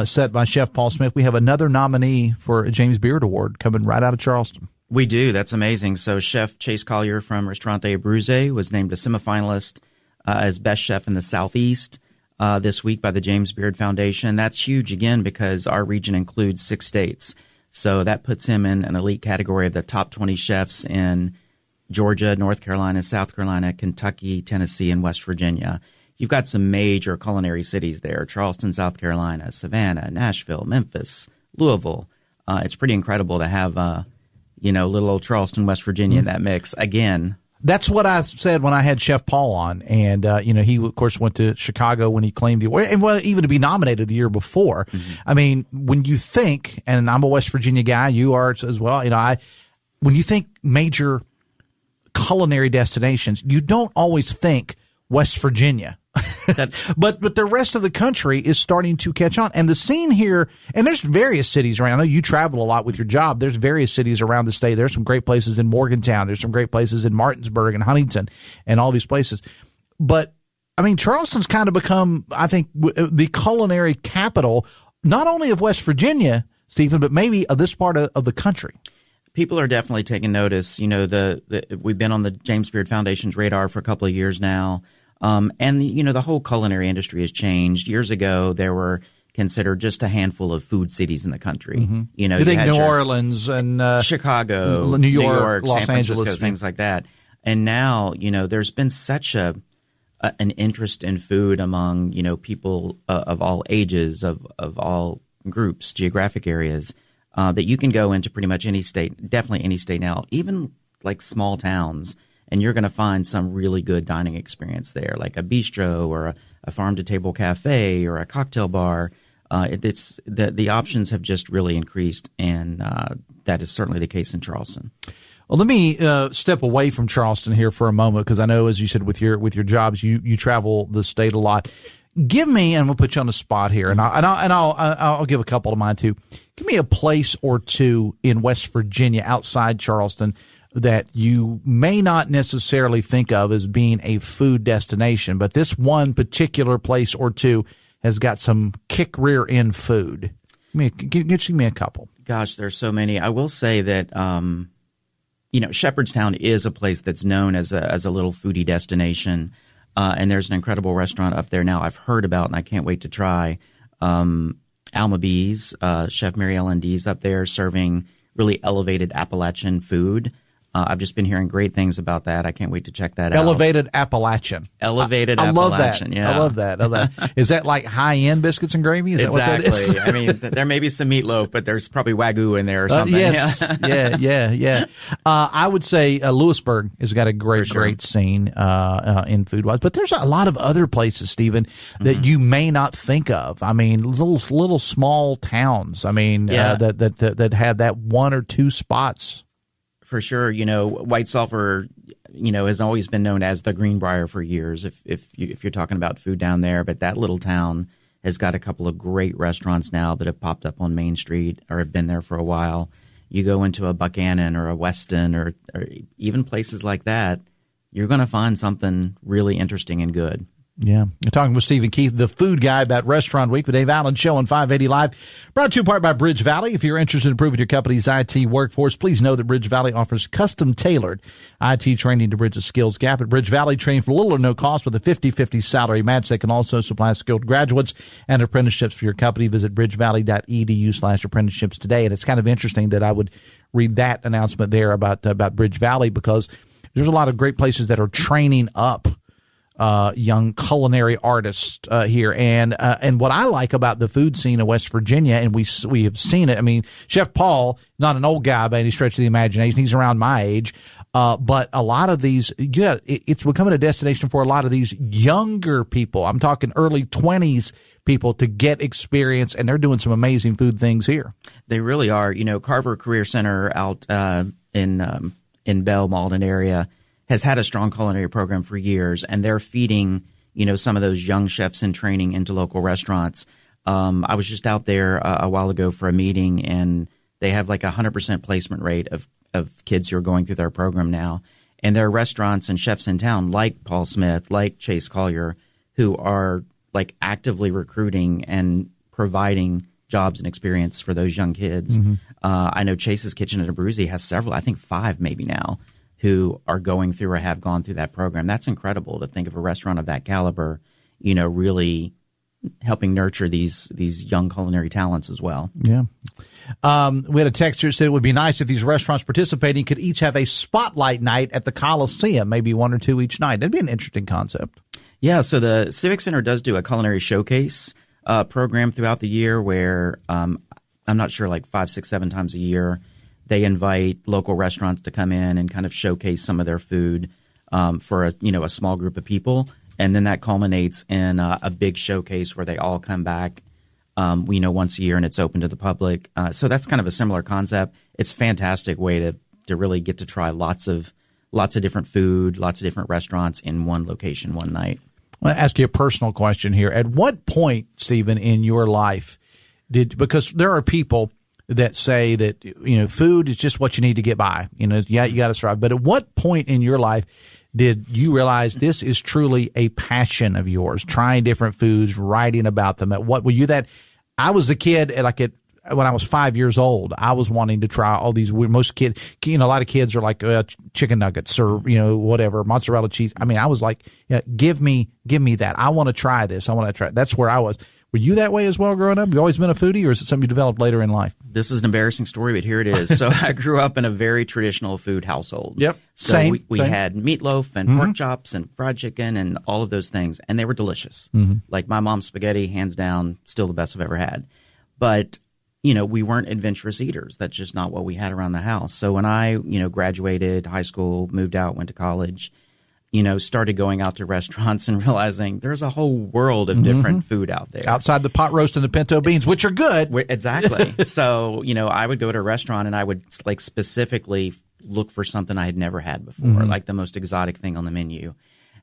set by Chef Paul Smith, we have another nominee for a James Beard Award coming right out of Charleston. We do. That's amazing. So Chef Chase Collier from Ristorante Abruzzi was named a semifinalist as Best Chef in the Southeast this week by the James Beard Foundation. That's huge, again, because our region includes 6 states. So that puts him in an elite category of the top 20 chefs in Georgia, North Carolina, South Carolina, Kentucky, Tennessee, and West Virginia. You've got some major culinary cities there: Charleston, South Carolina, Savannah, Nashville, Memphis, Louisville. It's pretty incredible to have, little old Charleston, West Virginia in that mix again. That's what I said when I had Chef Paul on. And, he, of course, went to Chicago when he claimed the award, and even to be nominated the year before. Mm-hmm. I mean, when you think, and I'm a West Virginia guy, you are as well, when you think major culinary destinations, you don't always think West Virginia. But the rest of the country is starting to catch on. And the scene here, and there's various cities around. I know you travel a lot with your job. There's various cities around the state. There's some great places in Morgantown. There's some great places in Martinsburg and Huntington and all these places. But, I mean, Charleston's kind of become, I think, the culinary capital, not only of West Virginia, Stephen, but maybe of this part of the country. People are definitely taking notice. We've been on the James Beard Foundation's radar for a couple of years now. And the whole culinary industry has changed. Years ago, there were considered just a handful of food cities in the country. Mm-hmm. You think New Orleans and Chicago, New York, Los San Francisco, Angeles, things like that. And now, there's been such an interest in food among people of all ages, of all groups, geographic areas, that you can go into pretty much any state, definitely any state now, even like small towns. And you're going to find some really good dining experience there, like a bistro or a farm-to-table cafe or a cocktail bar. The options have just really increased, and that is certainly the case in Charleston. Well, let me step away from Charleston here for a moment, because I know, as you said, with your jobs, you travel the state a lot. Give me, and we'll put you on the spot here, and I'll give a couple of mine too. Give me a place or two in West Virginia outside Charleston that you may not necessarily think of as being a food destination, but this one particular place or two has got some kick rear end food. Give me a couple. Gosh, there's so many. I will say that Shepherdstown is a place that's known as a little foodie destination, and there's an incredible restaurant up there now I've heard about, and I can't wait to try. Alma B's, Chef Mary Ellen D's up there serving really elevated Appalachian food. I've just been hearing great things about that. I can't wait to check that out. Elevated Appalachian. Elevated I love Appalachian, that. yeah. I love that. Is that like high-end biscuits and gravy? Is exactly. that what that is? I mean, there may be some meatloaf, but there's probably Wagyu in there or something. Yes. Yeah. I would say Lewisburg has got a great scene in food-wise. But there's a lot of other places, Stephen, that you may not think of. I mean, little small towns, that have that one or two spots. For sure. White Sulphur, has always been known as the Greenbrier for years, if you're talking about food down there. But that little town has got a couple of great restaurants now that have popped up on Main Street or have been there for a while. You go into a Buchanan or a Weston or even places like that, you're going to find something really interesting and good. Yeah. You're talking with Stephen Keith, the food guy, about Restaurant Week with Dave Allen Show on 580 Live. Brought to you in part by Bridge Valley. If you're interested in improving your company's IT workforce, please know that Bridge Valley offers custom-tailored IT training to bridge the skills gap. At Bridge Valley, train for little or no cost with a 50-50 salary match. They can also supply skilled graduates and apprenticeships for your company. Visit bridgevalley.edu/apprenticeships today. And it's kind of interesting that I would read that announcement there about Bridge Valley, because there's a lot of great places that are training up young culinary artists here, and what I like about the food scene of West Virginia, and we have seen it. I mean, Chef Paul, not an old guy by any stretch of the imagination; he's around my age. But a lot of these, it's becoming a destination for a lot of these younger people. I'm talking early 20s people to get experience, and they're doing some amazing food things here. They really are. Carver Career Center out in Bell Malden area has had a strong culinary program for years, and they're feeding, some of those young chefs in training into local restaurants. I was just out there a while ago for a meeting, and they have like 100% placement rate of kids who are going through their program now. And there are restaurants and chefs in town like Paul Smith, like Chase Collier, who are like actively recruiting and providing jobs and experience for those young kids. Mm-hmm. I know Chase's Kitchen at Abruzzi has several, I think 5 maybe now, who are going through or have gone through that program. That's incredible to think of a restaurant of that caliber, really helping nurture these young culinary talents as well. Yeah. We had a text here that said it would be nice if these restaurants participating could each have a spotlight night at the Coliseum, maybe 1 or 2 each night. That'd be an interesting concept. Yeah, so the Civic Center does do a culinary showcase program throughout the year where I'm not sure, like 5, 6, 7 times a year, they invite local restaurants to come in and kind of showcase some of their food for a small group of people, and then that culminates in a big showcase where they all come back, once a year, and it's open to the public. So that's kind of a similar concept. It's a fantastic way to really get to try lots of different food, lots of different restaurants in one location one night. I want to ask you a personal question here. At what point, Stephen, in your life because there are people that say that, food is just what you need to get by. You got to survive. But at what point in your life did you realize this is truly a passion of yours, trying different foods, writing about them? At what were you that? I was the kid when I was 5 years old, I was wanting to try all these weird. Most kids, a lot of kids are like chicken nuggets or whatever, mozzarella cheese. I mean, I was like, give me that. I want to try this. I want to try. That's where I was. Were you that way as well growing up? You always been a foodie, or is it something you developed later in life? This is an embarrassing story, but here it is. So I grew up in a very traditional food household. Yep. So we had meatloaf and pork chops and fried chicken and all of those things, and they were delicious. Mm-hmm. Like my mom's spaghetti, hands down, still the best I've ever had. But we weren't adventurous eaters. That's just not what we had around the house. So when I, graduated high school, moved out, went to college, started going out to restaurants and realizing there's a whole world of different food out there. Outside the pot roast and the pinto beans, which are good. Exactly. So, I would go to a restaurant and I would specifically, look for something I had never had before, like the most exotic thing on the menu.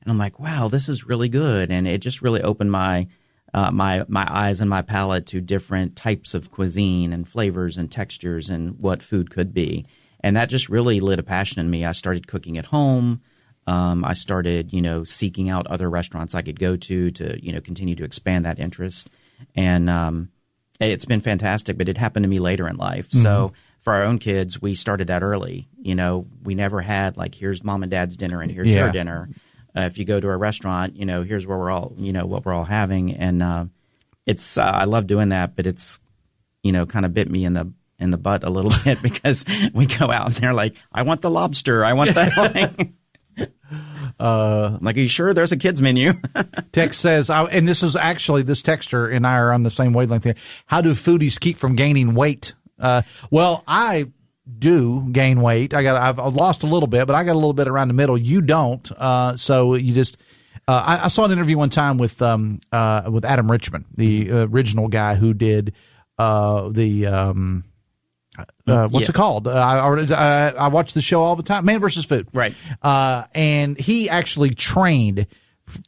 And I'm like, wow, this is really good. And it just really opened my eyes and my palate to different types of cuisine and flavors and textures and what food could be. And that just really lit a passion in me. I started cooking at home. I started, seeking out other restaurants I could go to, continue to expand that interest. And it's been fantastic, but it happened to me later in life. Mm-hmm. So for our own kids, we started that early. We never had like, here's mom and dad's dinner and here's your dinner. If you go to a restaurant, here's where we're all, what we're all having. And it's I love doing that, but it's, kind of bit me in the butt a little bit because we go out and they're like, I want the lobster. I want that. Like, are you sure there's a kids menu? Text says, and this is actually, this texter and I are on the same wavelength here. How do foodies keep from gaining weight? Well, I do gain weight. I've lost a little bit, but I got a little bit around the middle. You don't. So you just, I saw an interview one time with Adam Richman, the original guy who did, what's it called? I watch the show all the time, Man vs. Food. Right. And he actually trained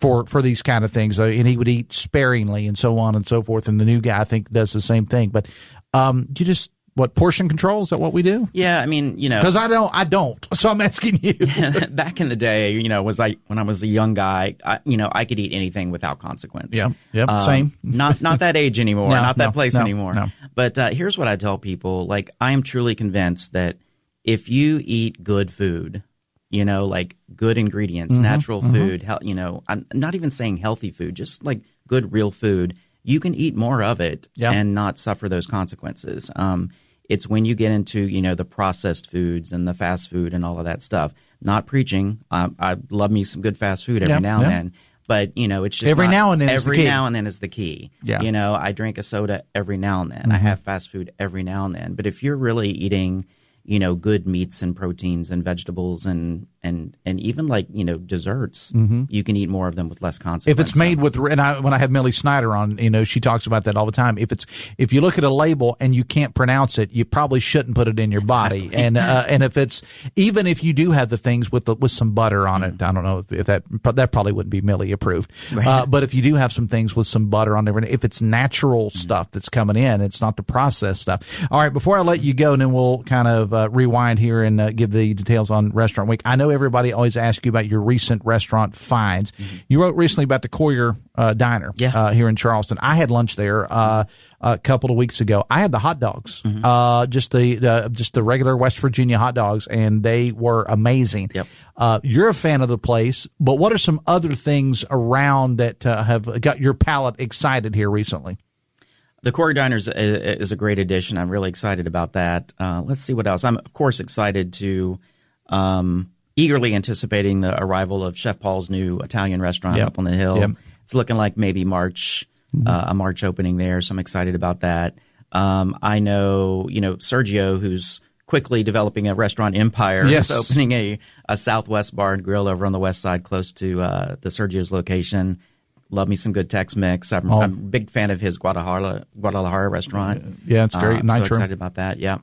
for these kind of things, and he would eat sparingly and so on and so forth. And the new guy, I think, does the same thing. But you just, portion control? Is that what we do? Yeah, I mean, because I don't. So I'm asking you. Back in the day, when I was a young guy, I could eat anything without consequence. Yeah, same. Not that age anymore, not that place anymore. No. But here's what I tell people: like, I am truly convinced that if you eat good food, like good ingredients, natural food, I'm not even saying healthy food, just like good real food, you can eat more of it and not suffer those consequences. It's when you get into, the processed foods and the fast food and all of that stuff. Not preaching. I love me some good fast food every now and then. But, it's just every now and then is the key. Yeah. I drink a soda every now and then. I have fast food every now and then. But if you're really eating, good meats and proteins and vegetables and even like, desserts, you can eat more of them with less consequence. If it's made with, when I have Millie Snyder on, she talks about that all the time. If you look at a label and you can't pronounce it, you probably shouldn't put it in your body. And if it's, even if you do have the things with some butter on it, I don't know if that probably wouldn't be Millie approved. Right. But if you do have some things with some butter on there, if it's natural stuff that's coming in, it's not the processed stuff. All right. Before I let you go, and then we'll kind of rewind here and give the details on Restaurant Week. I know everybody always asks you about your recent restaurant finds. You wrote recently about the Courier Diner here in Charleston. I had lunch there a couple of weeks ago. I had the hot dogs, just the regular West Virginia hot dogs, and they were amazing. Yep. You're a fan of the place, but what are some other things around that have got your palate excited here recently? The Courier Diner is a great addition. I'm really excited about that. Let's see what else. I'm, of course, excited to eagerly anticipating the arrival of Chef Paul's new Italian restaurant up on the hill. Yep. It's looking like maybe March, a March opening there, so I'm excited about that. I know, Sergio, who's quickly developing a restaurant empire, is opening a Southwest bar and grill over on the west side close to the Sergio's location. Love me some good Tex-Mex. I'm a big fan of his Guadalajara restaurant. Yeah, it's great. So excited about that. Yeah.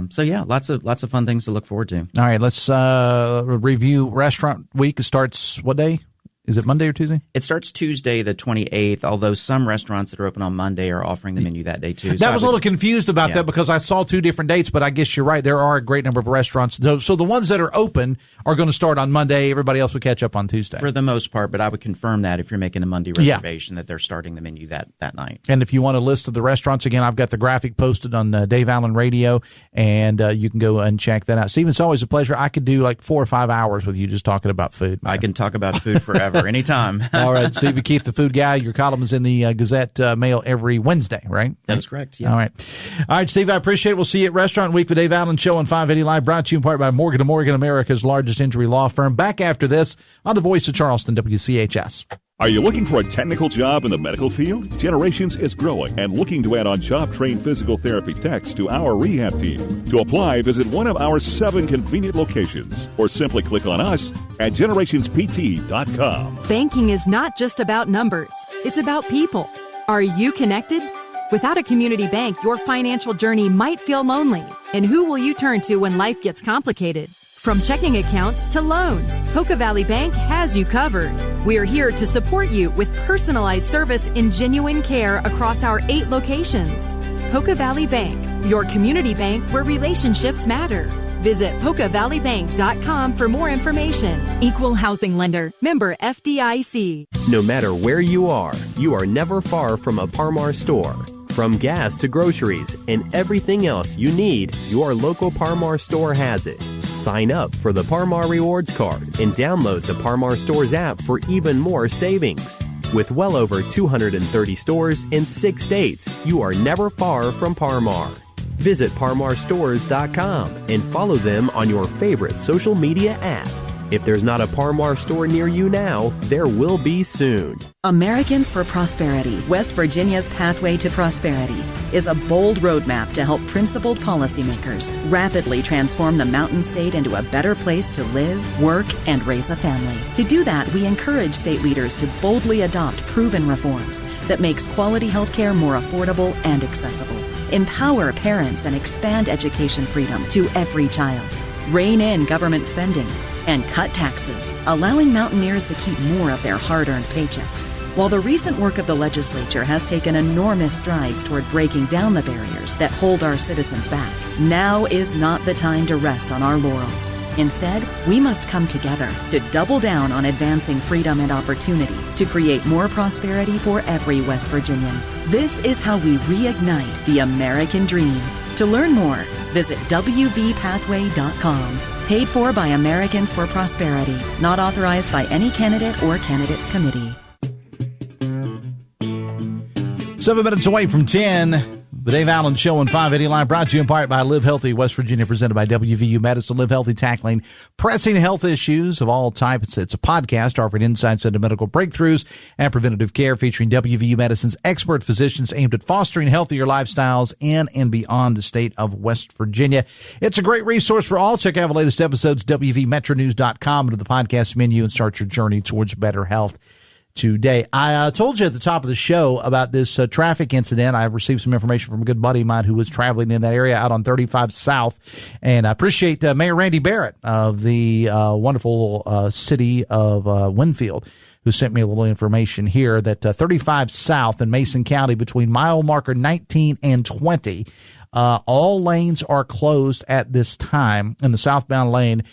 So lots of fun things to look forward to. All right, let's review Restaurant Week. It starts what day? Is it Monday or Tuesday? It starts Tuesday the 28th, although some restaurants that are open on Monday are offering the menu that day too. So I was a little confused about that because I saw two different dates, but I guess you're right. There are a great number of restaurants. So the ones that are open are going to start on Monday. Everybody else will catch up on Tuesday. For the most part, but I would confirm that if you're making a Monday reservation that they're starting the menu that night. And if you want a list of the restaurants, again, I've got the graphic posted on Dave Allen Radio, and you can go and check that out. Stephen, it's always a pleasure. I could do like 4 or 5 hours with you just talking about food. I can talk about food forever, anytime. All right, Stevie Keith, the food guy. Your column is in the Gazette Mail every Wednesday, right? That is correct, yeah. All right, Steve, I appreciate it. We'll see you at Restaurant Week with Dave Allen Show on 580 Live, brought to you in part by Morgan & Morgan, America's largest injury law firm. Back after this on the Voice of Charleston, WCHS. Are you looking for a technical job in the medical field? Generations is growing and looking to add on job-trained physical therapy techs to our rehab team. To apply, visit one of our 7 convenient locations or simply click on us at generationspt.com. Banking is not just about numbers. It's about people. Are you connected? Without a community bank, your financial journey might feel lonely, And who will you turn to when life gets complicated? From checking accounts to loans, Poca Valley Bank has you covered. We are here to support you with personalized service and genuine care across our 8 locations. Poca Valley Bank, your community bank where relationships matter. Visit PocaValleyBank.com for more information. Equal housing lender. Member FDIC. No matter where you are never far from a Par-Mar store. From gas to groceries and everything else you need, your local Par-Mar store has it. Sign up for the Par-Mar Rewards Card and download the Par-Mar Stores app for even more savings. With well over 230 stores in 6 states, you are never far from Par-Mar. Visit parmarstores.com and follow them on your favorite social media app. If there's not a Par-Mar store near you now, there will be soon. Americans for Prosperity, West Virginia's Pathway to Prosperity, is a bold roadmap to help principled policymakers rapidly transform the Mountain State into a better place to live, work, and raise a family. To do that, we encourage state leaders to boldly adopt proven reforms that makes quality health care more affordable and accessible, empower parents and expand education freedom to every child, rein in government spending, and cut taxes, allowing Mountaineers to keep more of their hard-earned paychecks. While the recent work of the legislature has taken enormous strides toward breaking down the barriers that hold our citizens back, now is not the time to rest on our laurels. Instead, we must come together to double down on advancing freedom and opportunity to create more prosperity for every West Virginian. This is how we reignite the American dream. To learn more, visit wvpathway.com. Paid for by Americans for Prosperity. Not authorized by any candidate or candidates committee. 7 minutes away from 10. The Dave Allen Show on 580 Live, brought to you in part by Live Healthy West Virginia, presented by WVU Medicine. Live Healthy, tackling pressing health issues of all types. It's a podcast offering insights into medical breakthroughs and preventative care, featuring WVU Medicine's expert physicians aimed at fostering healthier lifestyles in and beyond the state of West Virginia. It's a great resource for all. Check out the latest episodes, WVMetronews.com, into the podcast menu and start your journey towards better health today. I told you at the top of the show about this traffic incident. I've received some information from a good buddy of mine who was traveling in that area out on 35 South. And I appreciate Mayor Randy Barrett of the wonderful city of Winfield, who sent me a little information here that 35 South in Mason County, between mile marker 19 and 20, all lanes are closed at this time in the southbound lane.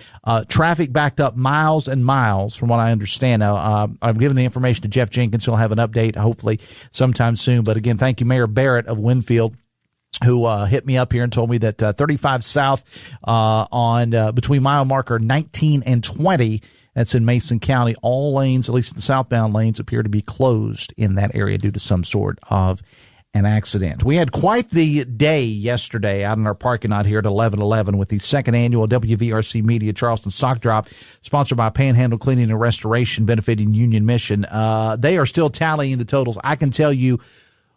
Traffic backed up miles and miles, from what I understand. Now, I've given the information to Jeff Jenkins. He'll have an update hopefully sometime soon. But again, thank you, Mayor Barrett of Winfield, who hit me up here and told me that 35 South on between mile marker 19 and 20, that's in Mason County, all lanes, at least the southbound lanes, appear to be closed in that area due to some sort of an accident. We had quite the day yesterday out in our parking lot here at 1111 with the second annual WVRC Media Charleston Sock Drop, sponsored by Panhandle Cleaning and Restoration, benefiting Union Mission. They are still tallying the totals. I can tell you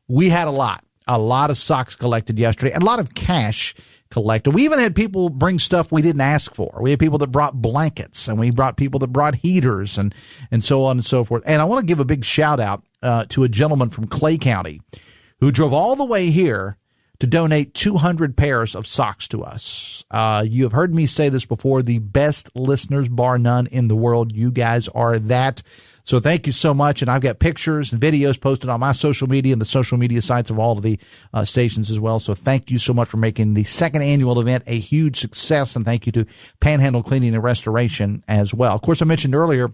we had a lot of socks collected yesterday, and a lot of cash collected. We even had people bring stuff we didn't ask for. We had people that brought blankets, and we brought people that brought heaters and so on and so forth. And I want to give a big shout out to a gentleman from Clay County who drove all the way here to donate 200 pairs of socks to us. You have heard me say this before, the best listeners, bar none, in the world. You guys are that. So thank you so much. And I've got pictures and videos posted on my social media and the social media sites of all of the stations as well. So thank you so much for making the second annual event a huge success. And thank you to Panhandle Cleaning and Restoration as well. Of course, I mentioned earlier,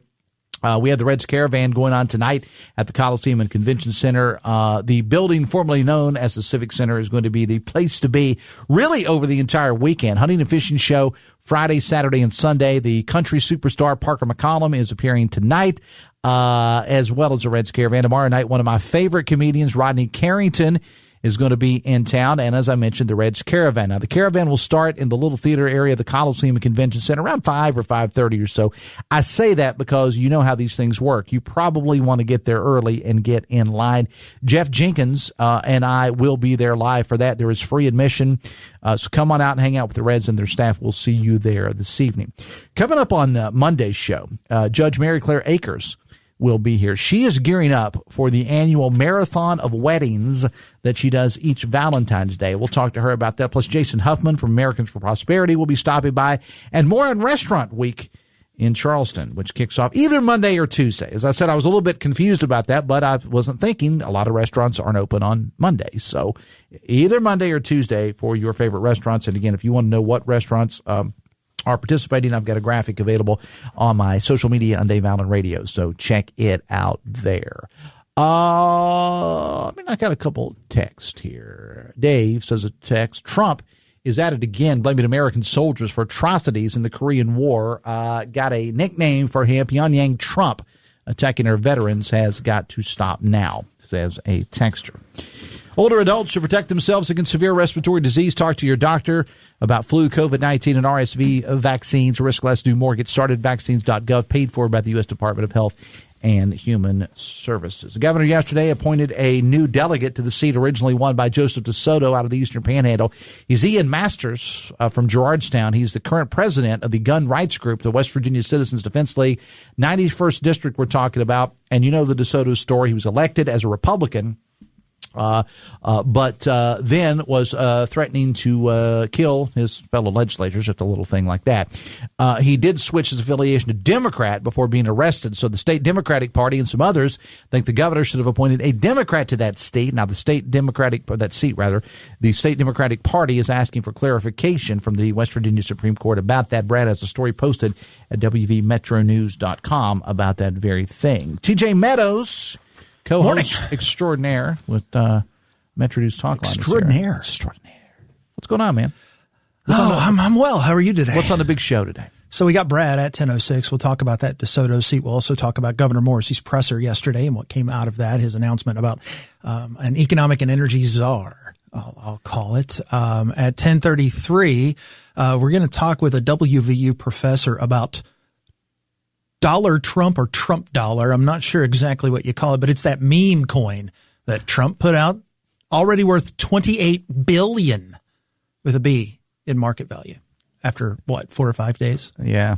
we have the Reds Caravan going on tonight at the Coliseum and Convention Center. The building formerly known as the Civic Center is going to be the place to be really over the entire weekend. Hunting and fishing show Friday, Saturday, and Sunday. The country superstar Parker McCollum is appearing tonight, as well as the Reds Caravan. Tomorrow night, one of my favorite comedians, Rodney Carrington, is going to be in town. And as I mentioned, the Reds Caravan. Now, the Caravan will start in the little theater area of the Coliseum and Convention Center around 5 or 5:30 or so. I say that because you know how these things work. You probably want to get there early and get in line. Jeff Jenkins and I will be there live for that. There is free admission. So come on out and hang out with the Reds and their staff. We'll see you there this evening. Coming up on Monday's show, Judge Mary Claire Akers will be here. She is gearing up for the annual Marathon of Weddings that she does each Valentine's Day. We'll talk to her about that. Plus, Jason Huffman from Americans for Prosperity will be stopping by, and more on Restaurant Week in Charleston, which kicks off either Monday or Tuesday. As I said, I was a little bit confused about that, but I wasn't thinking a lot of restaurants aren't open on Monday. So either Monday or Tuesday for your favorite restaurants. And again, if you want to know what restaurants are participating, I've got a graphic available on my social media on Dave Allen Radio. So check it out there. I got a couple texts here. Dave says a text, Trump is at it again, blaming American soldiers for atrocities in the Korean War. Got a nickname for him, Pyongyang Trump. Attacking our veterans has got to stop now, says a texter. Older adults should protect themselves against severe respiratory disease. Talk to your doctor about flu, COVID-19, and RSV vaccines. Risk less, do more. Get started. Vaccines.gov, paid for by the U.S. Department of Health and Human Services. The governor yesterday appointed a new delegate to the seat originally won by Joseph DeSoto out of the Eastern Panhandle. He's Ian Masters from Gerardstown. He's the current president of the gun rights group, the West Virginia Citizens Defense League, 91st District we're talking about. And you know the DeSoto story. He was elected as a Republican, but then was threatening to kill his fellow legislators, just a little thing like that. He did switch his affiliation to Democrat before being arrested. So the state Democratic Party and some others think the governor should have appointed a Democrat to that state. Now, the state Democratic Party is asking for clarification from the West Virginia Supreme Court about that. Brad has a story posted at WVMetroNews.com about that very thing. TJ Meadows, co-host extraordinaire with Metro News Talk Line. Extraordinaire. What's going on, man? I'm well. How are you today? What's on the big show today? So we got Brad at 10:06. We'll talk about that DeSoto seat. We'll also talk about Governor Morrissey's presser yesterday and what came out of that, his announcement about an economic and energy czar, I'll call it. At 10:33, we're going to talk with a WVU professor about Dollar Trump or Trump dollar. I'm not sure exactly what you call it, but it's that meme coin that Trump put out, already worth $28 billion with a B in market value after 4 or 5 days? Yeah.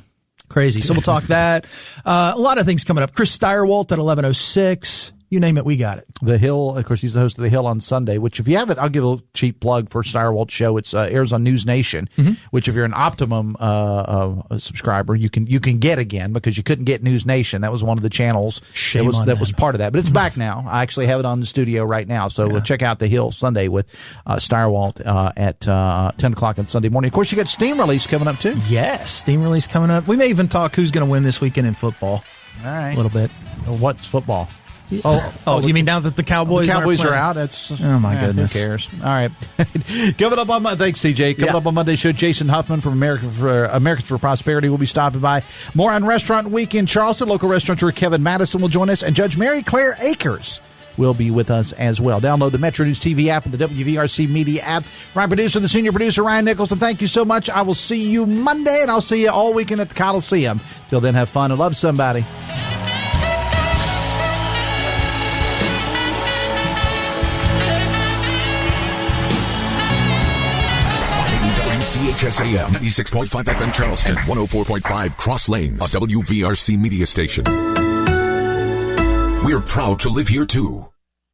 Crazy. So we'll talk that. A lot of things coming up. Chris Steyerwalt at 11:06. You name it, we got it. The Hill, of course, he's the host of The Hill on Sunday, which if you haven't, I'll give a cheap plug for Steyerwalt's show. It's airs on News Nation, which if you're an Optimum subscriber, you can get again because you couldn't get News Nation. That was one of the channels that was part of that. But it's back now. I actually have it on the studio right now. So check out The Hill Sunday with Steyerwalt at 10 o'clock on Sunday morning. Of course, you got Steam Release coming up, too. Yes, Steam Release coming up. We may even talk who's going to win this weekend in football. All right. A little bit. What's football? You mean now that the Cowboys are out? Oh my goodness! Who cares? All right. Coming up on Monday, thanks, TJ. Coming up on Monday's show, Jason Huffman from Americans for Prosperity will be stopping by. More on Restaurant Week in Charleston. Local restaurateur Kevin Madison will join us, and Judge Mary Claire Akers will be with us as well. Download the Metro News TV app and the WVRC Media app. My producer, the senior producer, Ryan Nicholson, thank you so much. I will see you Monday, and I'll see you all weekend at the Coliseum. Till then, have fun and love somebody. WCHS AM 96.5 FM Charleston, 104.5 Cross Lanes, a WVRC media station. We're proud to live here too.